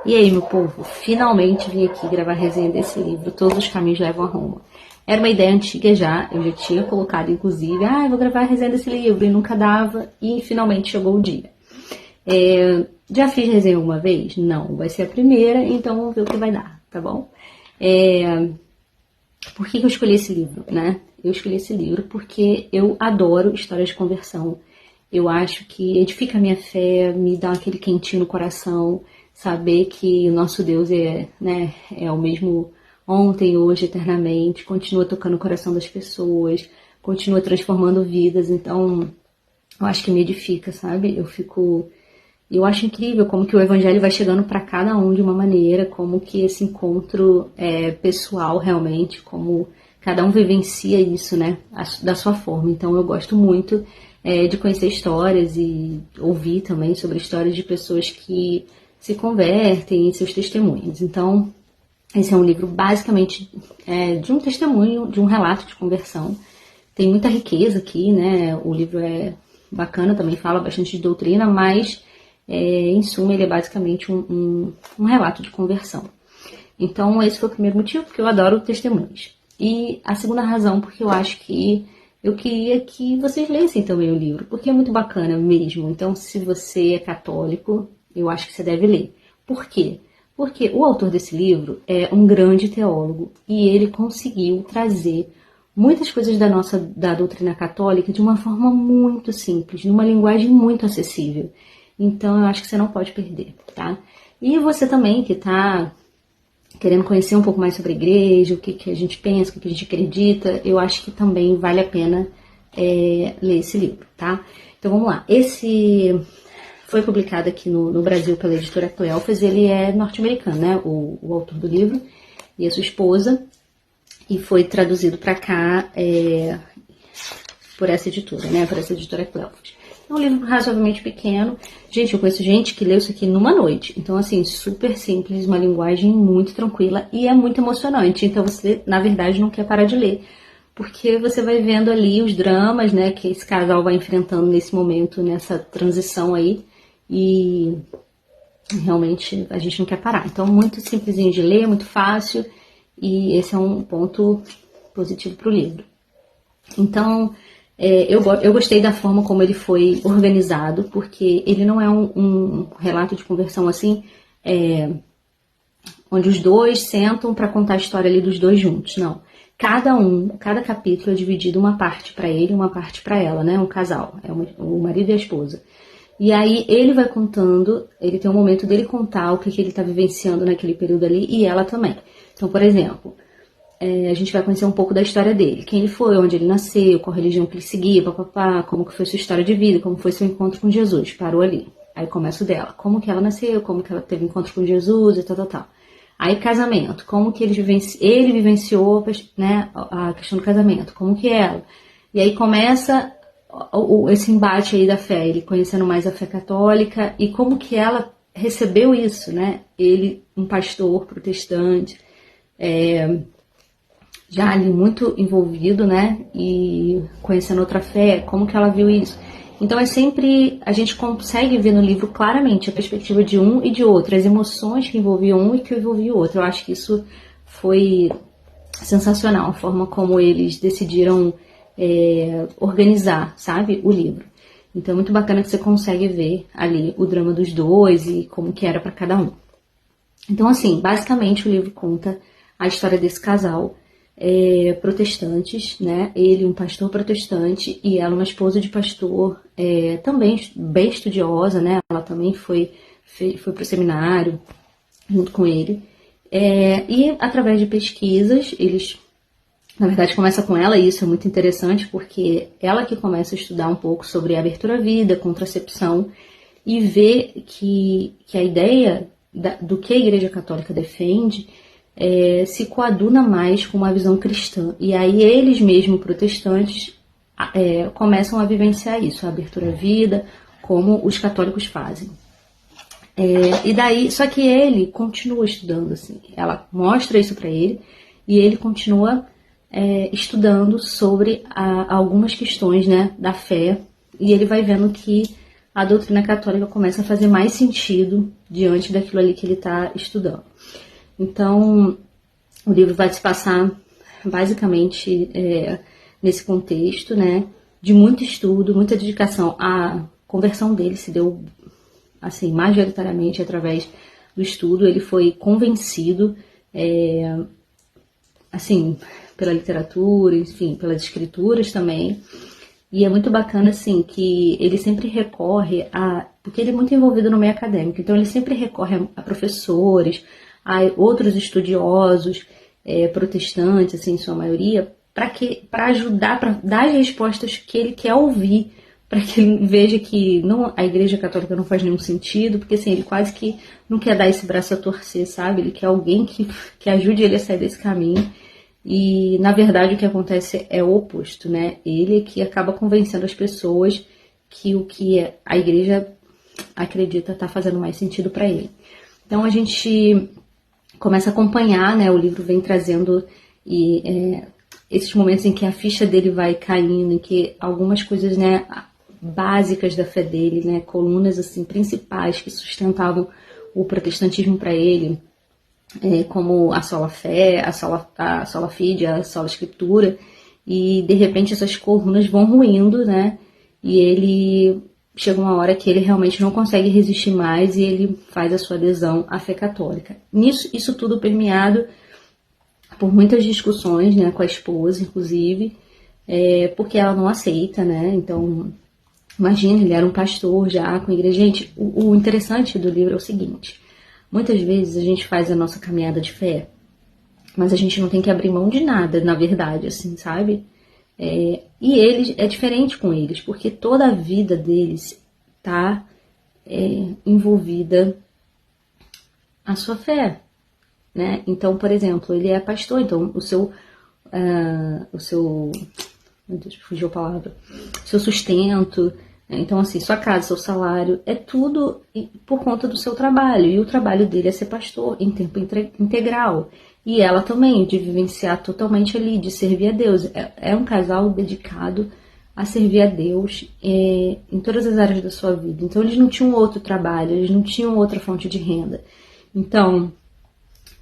E aí, meu povo, finalmente vim aqui gravar a resenha desse livro, Todos os Caminhos Levam a Roma. Era uma ideia antiga já, eu já tinha colocado inclusive, eu vou gravar a resenha desse livro, e nunca dava, e finalmente chegou o dia. Já fiz resenha alguma vez? Não, vai ser a primeira, então vamos ver o que vai dar, tá bom? Por que eu escolhi esse livro, né? Eu escolhi esse livro porque eu adoro histórias de conversão. Eu acho que edifica a minha fé, me dá aquele quentinho no coração, saber que o nosso Deus é o mesmo ontem, hoje, eternamente, continua tocando o coração das pessoas, continua transformando vidas. Então, eu acho que me edifica, sabe? Eu acho incrível como que o evangelho vai chegando para cada um de uma maneira, como que esse encontro é pessoal realmente, como cada um vivencia isso, né, da sua forma. Então eu gosto muito de conhecer histórias e ouvir também sobre histórias de pessoas que se convertem em seus testemunhos. Então esse é um livro basicamente de um testemunho, de um relato de conversão. Tem muita riqueza aqui, né, o livro é bacana, também fala bastante de doutrina, mas em suma, ele é basicamente um relato de conversão. Então, esse foi o primeiro motivo, porque eu adoro testemunhos. E a segunda razão, porque eu acho que eu queria que vocês lessem também o livro, porque é muito bacana mesmo. Então, se você é católico, eu acho que você deve ler. Por quê? Porque o autor desse livro é um grande teólogo e ele conseguiu trazer muitas coisas da doutrina católica de uma forma muito simples, numa linguagem muito acessível. Então, eu acho que você não pode perder, tá? E você também que tá querendo conhecer um pouco mais sobre a igreja, o que a gente pensa, o que a gente acredita, eu acho que também vale a pena ler esse livro, tá? Então, vamos lá. Esse foi publicado aqui no Brasil pela editora Cleofas, ele é norte-americano, né? O autor do livro e a sua esposa, e foi traduzido para cá por essa editora, né? Por essa editora Cleofas. É um livro razoavelmente pequeno. Gente, eu conheço gente que leu isso aqui numa noite. Então, assim, super simples, uma linguagem muito tranquila e é muito emocionante. Então, você, na verdade, não quer parar de ler. Porque você vai vendo ali os dramas, né, que esse casal vai enfrentando nesse momento, nessa transição aí. E realmente a gente não quer parar. Então, muito simplesinho de ler, muito fácil. E esse é um ponto positivo para o livro. Então, eu gostei da forma como ele foi organizado, porque ele não é um relato de conversão assim, onde os dois sentam para contar a história ali dos dois juntos, não. Cada capítulo é dividido uma parte para ele e uma parte para ela, né? Um casal, o marido e a esposa. E aí ele vai contando, ele tem um momento dele contar o que ele está vivenciando naquele período ali e ela também. Então, por exemplo, a gente vai conhecer um pouco da história dele. Quem ele foi, onde ele nasceu, qual religião que ele seguia, papapá, como que foi sua história de vida, como foi seu encontro com Jesus. Parou ali. Aí começa o dela. Como que ela nasceu, como que ela teve encontro com Jesus e tal. Aí casamento. Como que ele vivenciou, né, a questão do casamento. Como que ela. E aí começa esse embate aí da fé. Ele conhecendo mais a fé católica e como que ela recebeu isso, né. Ele, um pastor protestante, já ali muito envolvido, né, e conhecendo outra fé, como que ela viu isso. Então a gente consegue ver no livro claramente a perspectiva de um e de outro, as emoções que envolviam um e que envolviam o outro. Eu acho que isso foi sensacional, a forma como eles decidiram organizar, sabe, o livro. Então é muito bacana que você consegue ver ali o drama dos dois e como que era para cada um. Então, assim, basicamente o livro conta a história desse casal, protestantes, né? Ele um pastor protestante e ela uma esposa de pastor, também bem estudiosa, né? Ela também foi para o seminário junto com ele. E através de pesquisas, eles, na verdade, começa com ela, e isso é muito interessante porque ela que começa a estudar um pouco sobre a abertura à vida, contracepção, e vê que a ideia do que a Igreja Católica defende se coaduna mais com uma visão cristã. E aí eles mesmo, protestantes, começam a vivenciar isso, a abertura à vida, como os católicos fazem. E daí, só que ele continua estudando, assim, ela mostra isso para ele, e ele continua estudando sobre algumas questões, né, da fé, e ele vai vendo que a doutrina católica começa a fazer mais sentido diante daquilo ali que ele está estudando. Então, o livro vai se passar basicamente nesse contexto, né, de muito estudo, muita dedicação. A conversão dele se deu, assim, majoritariamente através do estudo. Ele foi convencido, assim, pela literatura, enfim, pelas escrituras também. E é muito bacana, assim, que ele sempre recorre porque ele é muito envolvido no meio acadêmico, então ele sempre recorre a professores, a outros estudiosos, protestantes, assim, em sua maioria, para ajudar, para dar as respostas que ele quer ouvir, para que ele veja que a Igreja Católica não faz nenhum sentido, porque assim, ele quase que não quer dar esse braço a torcer, sabe? Ele quer alguém que ajude ele a sair desse caminho. E, na verdade, o que acontece é o oposto, né? Ele é que acaba convencendo as pessoas que o que a Igreja acredita está fazendo mais sentido para ele. Então, a gente começa a acompanhar, né? O livro vem trazendo esses momentos em que a ficha dele vai caindo, em que algumas coisas, né, básicas da fé dele, né, colunas assim principais que sustentavam o protestantismo para ele, como a sola fé, a sola fide, a sola escritura, e de repente essas colunas vão ruindo, né, e ele chega uma hora que ele realmente não consegue resistir mais e ele faz a sua adesão à fé católica. Isso tudo permeado por muitas discussões, né, com a esposa, inclusive, porque ela não aceita, né, então, imagina, ele era um pastor já com a igreja. Gente, o interessante do livro é o seguinte, muitas vezes a gente faz a nossa caminhada de fé, mas a gente não tem que abrir mão de nada, na verdade, assim, sabe? E eles, é diferente com eles, porque toda a vida deles está envolvida a sua fé, né? Então, por exemplo, ele é pastor, então o seu meu Deus, fugiu a palavra, seu sustento, então assim, sua casa, seu salário, é tudo por conta do seu trabalho, e o trabalho dele é ser pastor em tempo integral, e ela também, de vivenciar totalmente ali, de servir a Deus. É um casal dedicado a servir a Deus em todas as áreas da sua vida. Então eles não tinham outro trabalho, eles não tinham outra fonte de renda. Então,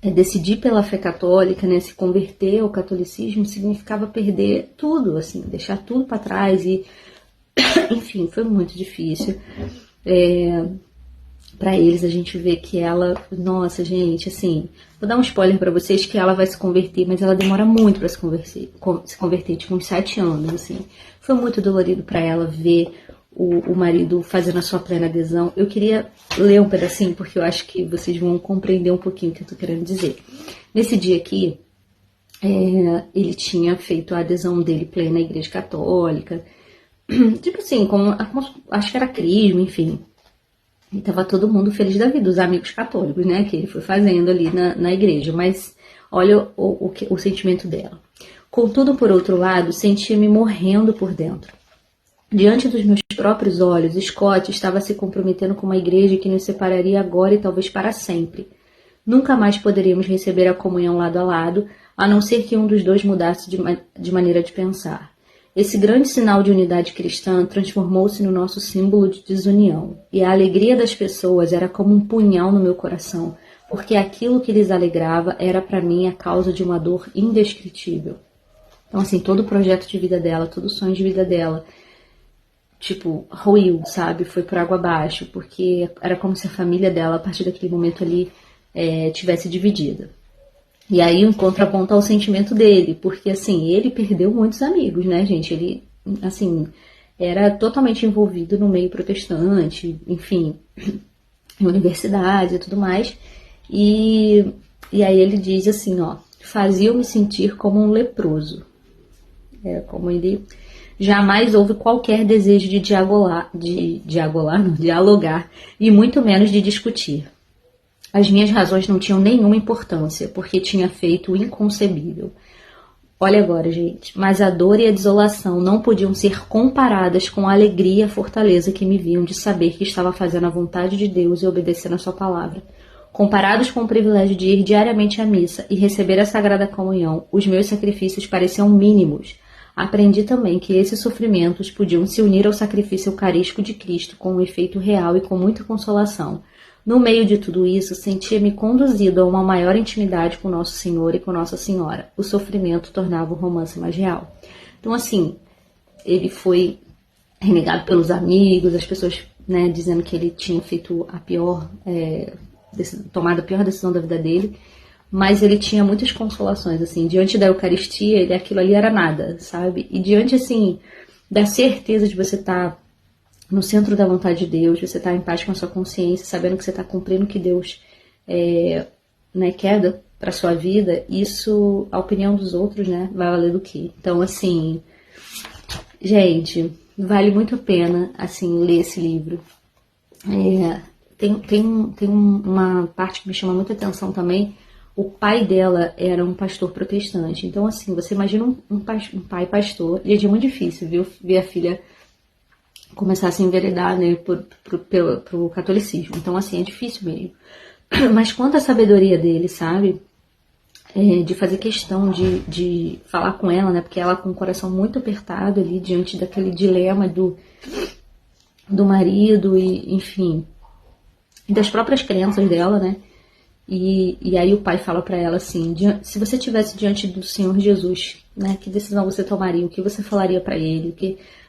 decidir pela fé católica, né, se converter ao catolicismo significava perder tudo, assim, deixar tudo para trás e, enfim, foi muito difícil. Para eles, a gente vê que ela, nossa, gente, assim, vou dar um spoiler para vocês que ela vai se converter, mas ela demora muito para se converter, tipo uns 7 anos, assim. Foi muito dolorido para ela ver o marido fazendo a sua plena adesão. Eu queria ler um pedacinho, porque eu acho que vocês vão compreender um pouquinho o que eu tô querendo dizer. Nesse dia aqui, ele tinha feito a adesão dele plena à Igreja Católica, tipo assim, acho que era crisma, enfim. E tava todo mundo feliz da vida, os amigos católicos, né, que ele foi fazendo ali na igreja. Mas olha o sentimento dela. Contudo, por outro lado, sentia-me morrendo por dentro. Diante dos meus próprios olhos, Scott estava se comprometendo com uma igreja que nos separaria agora e talvez para sempre. Nunca mais poderíamos receber a comunhão lado a lado, a não ser que um dos dois mudasse de maneira de pensar. Esse grande sinal de unidade cristã transformou-se no nosso símbolo de desunião, e a alegria das pessoas era como um punhal no meu coração, porque aquilo que lhes alegrava era para mim a causa de uma dor indescritível. Então, assim, todo o projeto de vida dela, todo o sonho de vida dela, tipo, ruiu, sabe? Foi por água abaixo, porque era como se a família dela, a partir daquele momento ali, tivesse dividida. E aí o contraponto ao sentimento dele, porque assim, ele perdeu muitos amigos, né, gente? Ele, assim, era totalmente envolvido no meio protestante, enfim, em universidades e tudo mais. E aí ele diz assim, ó, fazia-me sentir como um leproso. Como ele jamais houve qualquer desejo de dialogar, e muito menos de discutir. As minhas razões não tinham nenhuma importância, porque tinha feito o inconcebível. Olha agora, gente, mas a dor e a desolação não podiam ser comparadas com a alegria e a fortaleza que me viam de saber que estava fazendo a vontade de Deus e obedecendo a sua palavra. Comparados com o privilégio de ir diariamente à missa e receber a Sagrada Comunhão, os meus sacrifícios pareciam mínimos. Aprendi também que esses sofrimentos podiam se unir ao sacrifício eucarístico de Cristo com um efeito real e com muita consolação. No meio de tudo isso, sentia-me conduzido a uma maior intimidade com Nosso Senhor e com Nossa Senhora. O sofrimento tornava o romance mais real. Então, assim, ele foi renegado pelos amigos, as pessoas, né, dizendo que ele tinha feito a pior, tomado a pior decisão da vida dele. Mas ele tinha muitas consolações, assim, diante da Eucaristia, aquilo ali era nada, sabe? E diante, assim, da certeza de você estar no centro da vontade de Deus, você estar em paz com a sua consciência, sabendo que você está cumprindo o que Deus né, quer para sua vida, isso, a opinião dos outros, né, vai valer do quê? Então, assim, gente, vale muito a pena, assim, ler esse livro. Tem uma parte que me chama muita atenção também. O pai dela era um pastor protestante. Então, assim, você imagina um pai pastor. Gente, é muito difícil, viu? Ver a filha começar a se enveredar, né, pro catolicismo. Então, assim, é difícil mesmo. Mas quanto à sabedoria dele, sabe? De fazer questão de falar com ela, né? Porque ela com o coração muito apertado ali, diante daquele dilema do marido e, enfim, das próprias crenças dela, né? E aí o pai fala para ela assim, se você estivesse diante do Senhor Jesus, né, que decisão você tomaria, o que você falaria para ele?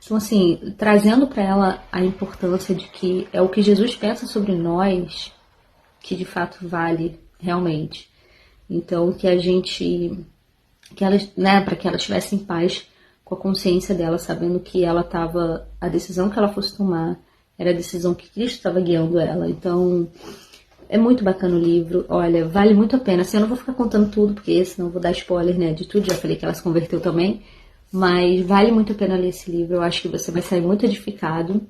Então, assim, trazendo para ela a importância de que é o que Jesus pensa sobre nós que de fato vale realmente. Então, que ela, né, para que ela estivesse em paz com a consciência dela, sabendo que a decisão que ela fosse tomar era a decisão que Cristo estava guiando ela. Então, é muito bacana o livro, olha, vale muito a pena. Assim, eu não vou ficar contando tudo, porque senão eu vou dar spoiler, né, de tudo. Já falei que ela se converteu também, mas vale muito a pena ler esse livro. Eu acho que você vai sair muito edificado.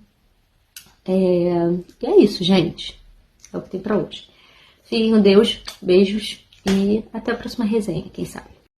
E é isso, gente. É o que tem pra hoje. Fiquem com Deus, beijos e até a próxima resenha, quem sabe.